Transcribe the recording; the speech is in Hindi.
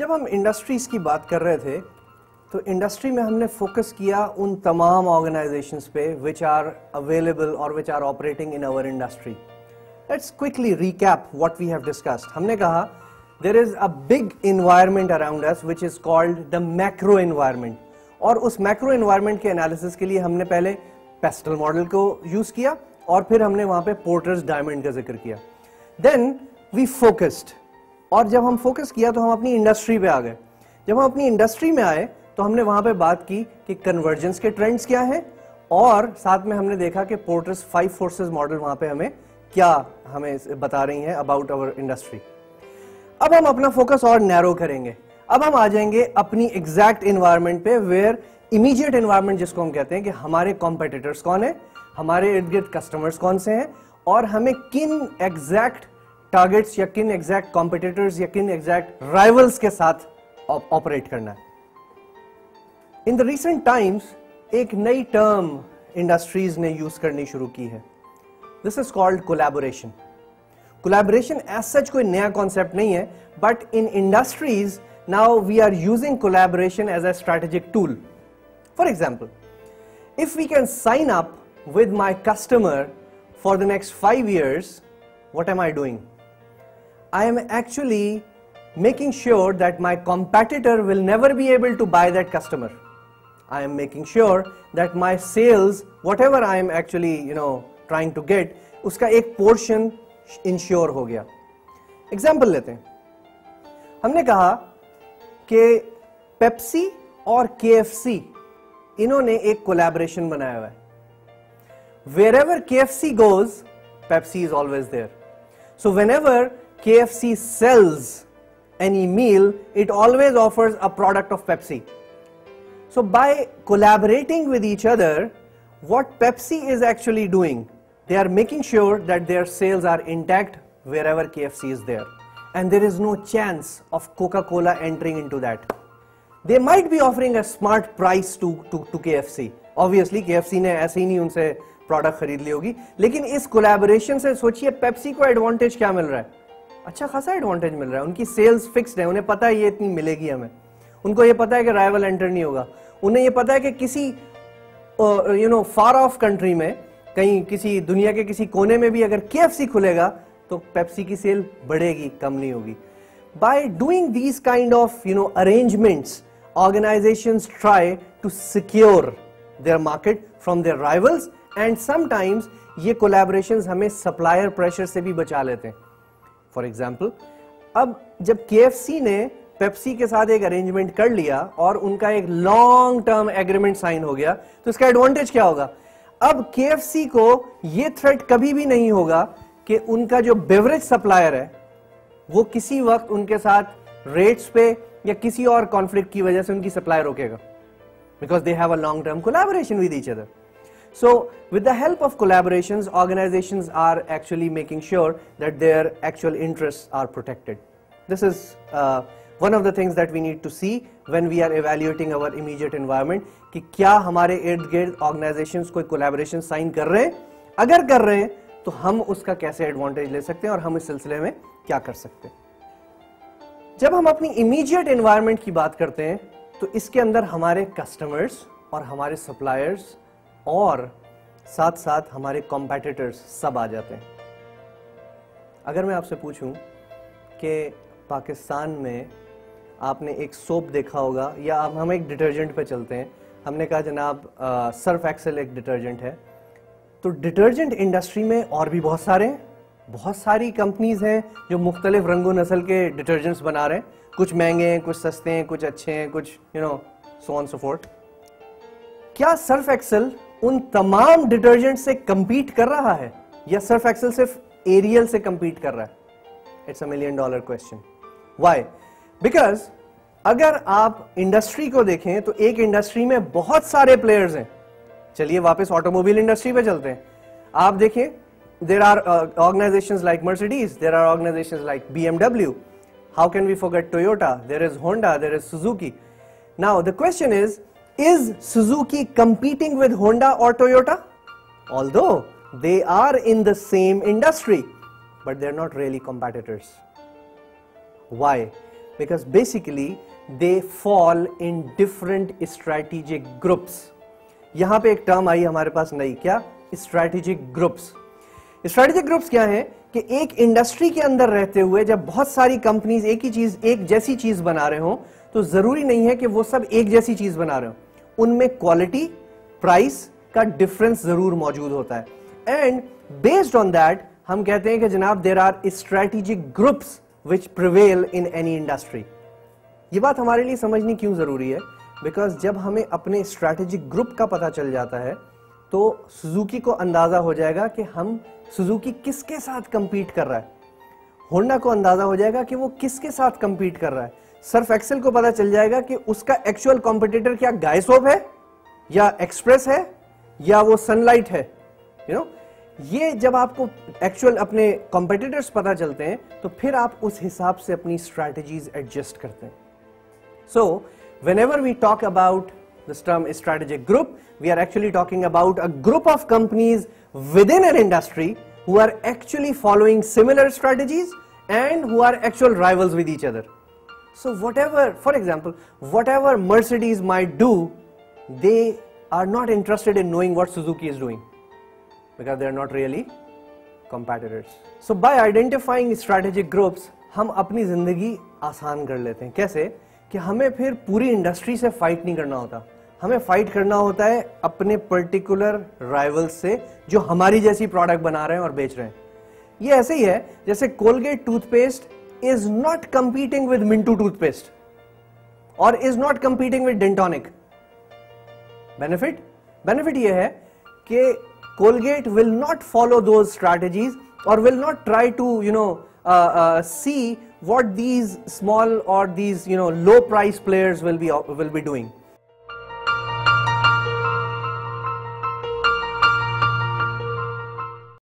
जब हम इंडस्ट्रीज की बात कर रहे थे तो इंडस्ट्री में हमने फोकस किया उन तमाम ऑर्गेनाइजेशंस पे विच आर अवेलेबल और which are operating in our industry. Let's quickly recap what we have discussed. हमने कहा there is a big environment around us which is called the macro environment, और उस मैक्रो एनवायरनमेंट के एनालिसिस के लिए हमने पहले पेस्टल मॉडल को यूज किया और फिर हमने वहां पे पोर्टर्स डायमंड का जिक्र किया. देन वी फोकस्ड, और जब हम फोकस किया तो हम अपनी इंडस्ट्री पे आ गए. जब हम अपनी इंडस्ट्री में आए तो हमने वहां पे बात की कि कन्वर्जेंस के ट्रेंड्स क्या हैं, और साथ में हमने देखा कि पोर्टर्स 5 फोर्सेस मॉडल वहां पे हमें बता रही हैं अबाउट आवर इंडस्ट्री. अब हम अपना फोकस और नैरो करेंगे. अब हम आ जाएंगे अपनी एग्जैक्ट एनवायरनमेंट पे, वेयर इमीडिएट एनवायरनमेंट जिसको हम कहते हैं कि हमारे कॉम्पिटिटर्स कौन है, हमारे इर्द गिर्द कस्टमर्स कौन से हैं, और हमें किन एग्जैक्ट टारगेट्स या किन एग्जैक्ट कॉम्पिटिटर्स या किन एग्जैक्ट राइवल्स के साथ ऑपरेट करना है. इन द रिसेंट टाइम्स एक नई टर्म इंडस्ट्रीज ने यूज करनी शुरू की है. This is called collaboration. Collaboration as such कोई नया कॉन्सेप्ट नहीं है, but in industries now we are using collaboration as a strategic tool. For example, if we can sign up with my customer for the next 5 years, what am I doing? I am actually making sure that my competitor will never be able to buy that customer. I am making sure that my sales, whatever I am actually, trying to get, उसका एक portion ensure हो गया. Example लेते हैं. हमने कहा कि Pepsi और KFC इन्होंने एक कोलैबोरेशन बनाया हुआ है. Wherever KFC goes, Pepsi is always there. So whenever KFC sells any meal, it always offers a product of Pepsi. So by collaborating with each other, what Pepsi is actually doing, they are making sure that their sales are intact wherever KFC is there. And there is no chance of Coca-Cola entering into that. They might be offering a smart price to KFC. Obviously KFC ने ऐसे ही नहीं उनसे प्रोडक्ट खरीद ली होगी, लेकिन इस कोलैबोरेशन से सोचिए पेप्सी को एडवांटेज क्या मिल रहा है. अच्छा खासा एडवांटेज मिल रहा है. उनकी सेल्स फिक्स्ड है, उन्हें पता है ये इतनी मिलेगी हमें. उनको ये पता है कि राइवल एंटर नहीं होगा. उन्हें ये पता है कि किसी फार ऑफ कंट्री में, कहीं किसी दुनिया के किसी कोने में भी अगर KFC खुलेगा तो पेप्सी की सेल बढ़ेगी, कम नहीं होगी. By doing these kind of arrangements, organizations try to secure their market from their rivals, and sometimes ये collaborations हमें supplier pressure से भी बचा लेते हैं. For example, अब जब KFC ने पेप्सी के साथ एक अरेंजमेंट कर लिया और उनका एक लॉन्ग टर्म एग्रीमेंट साइन हो गया, तो इसका एडवांटेज क्या होगा? अब KFC को ये थ्रेट कभी भी नहीं होगा कि उनका जो बेवरेज सप्लायर है वो किसी वक्त उनके साथ रेट्स पे या किसी और कॉन्फ्लिक्ट की वजह से उनकी सप्लाई रोकेगा, because they have a long term collaboration with each other. So with the help of collaborations, organizations are actually making sure that their actual interests are protected. This is one of the things that we need to see when we are evaluating our immediate environment, कि क्या हमारे इर्द गिर्द organizations कोई collaboration sign कर रहे हैं. अगर कर रहे हैं तो हम उसका कैसे एडवांटेज ले सकते हैं और हम इस सिलसिले में क्या कर सकते हैं. जब हम अपनी इमीडिएट एनवायरनमेंट की बात करते हैं तो इसके अंदर हमारे कस्टमर्स और हमारे सप्लायर्स और साथ साथ हमारे कॉम्पिटिटर्स सब आ जाते हैं. अगर मैं आपसे पूछूं कि पाकिस्तान में आपने एक सोप देखा होगा, या अब हम एक डिटर्जेंट पे चलते हैं. हमने कहा जनाब सर्फ एक्सेल एक डिटर्जेंट है, तो डिटर्जेंट इंडस्ट्री में और भी बहुत सारी कंपनीज हैं जो मुख्तलिफ रंगो नस्ल के डिटर्जेंट्स बना रहे हैं. कुछ महंगे हैं, कुछ सस्ते हैं, कुछ अच्छे हैं, कुछ सो ऑन सो फोर्थ. क्या सर्फ एक्सेल उन तमाम डिटर्जेंट से कंपीट कर रहा है, या सर्फ एक्सेल सिर्फ एरियल से कंपीट कर रहा है? It's $1 million question. Why? Because अगर आप इंडस्ट्री को देखें तो एक इंडस्ट्री में बहुत सारे प्लेयर्स हैं. चलिए वापस ऑटोमोबाइल इंडस्ट्री पे चलते हैं. आप देखें, there are organizations like Mercedes, there are organizations like BMW. How can we forget Toyota? There is Honda, there is Suzuki. Now the question is Suzuki competing with Honda or Toyota? Although they are in the same industry, but they're not really competitors. Why? because basically they fall in different strategic groups. यहां पे एक टर्म आई हमारे पास नई, क्या? Strategic groups. स्ट्रैटेजिक ग्रुप्स क्या है कि एक इंडस्ट्री के अंदर रहते हुए जब बहुत सारी कंपनीज एक ही चीज, एक जैसी चीज बना रहे हो, तो जरूरी नहीं है कि वो सब एक जैसी चीज बना रहे हो. उनमें क्वालिटी, प्राइस का डिफरेंस जरूर मौजूद होता है. एंड बेस्ड ऑन दैट हम कहते हैं कि जनाब there are strategic groups which prevail in any industry. ये बात हमारे लिए समझनी क्यों जरूरी है? बिकॉज जब हमें अपने स्ट्रैटेजिक ग्रुप का पता चल जाता है तो सुजुकी को अंदाजा हो जाएगा कि हम सुजुकी किसके साथ कंपीट कर रहा है. होंडा को अंदाजा हो जाएगा कि वो किसके साथ कंपीट कर रहा है. सर्फ एक्सेल को पता चल जाएगा कि उसका एक्चुअल कॉम्पिटिटर क्या गायसोप है या एक्सप्रेस है या वो सनलाइट है. यू नो, ये जब आपको एक्चुअल अपने कॉम्पिटिटर्स पता चलते हैं तो फिर आप उस हिसाब से अपनी स्ट्रैटेजीज एडजस्ट करते हैं. सो whenever we talk about this term strategic group, we are actually talking about a group of companies within an industry who are actually following similar strategies and who are actual rivals with each other. So whatever, for example, whatever Mercedes might do, they are not interested in knowing what Suzuki is doing because they are not really competitors. So by identifying strategic groups, हम अपनी जिंदगी आसान कर लेते हैं. कैसे? कि हमें फिर पूरी इंडस्ट्री से फाइट नहीं करना होता. हमें फाइट करना होता है अपने पर्टिकुलर राइवल्स से जो हमारी जैसी प्रोडक्ट बना रहे हैं और बेच रहे हैं. ये ऐसे ही है जैसे Colgate toothpaste is not competing with Mintu toothpaste और is not competing with Dentonic. Benefit ये है कि Colgate will not follow those strategies और will not try to see what these small or these low price players will be doing.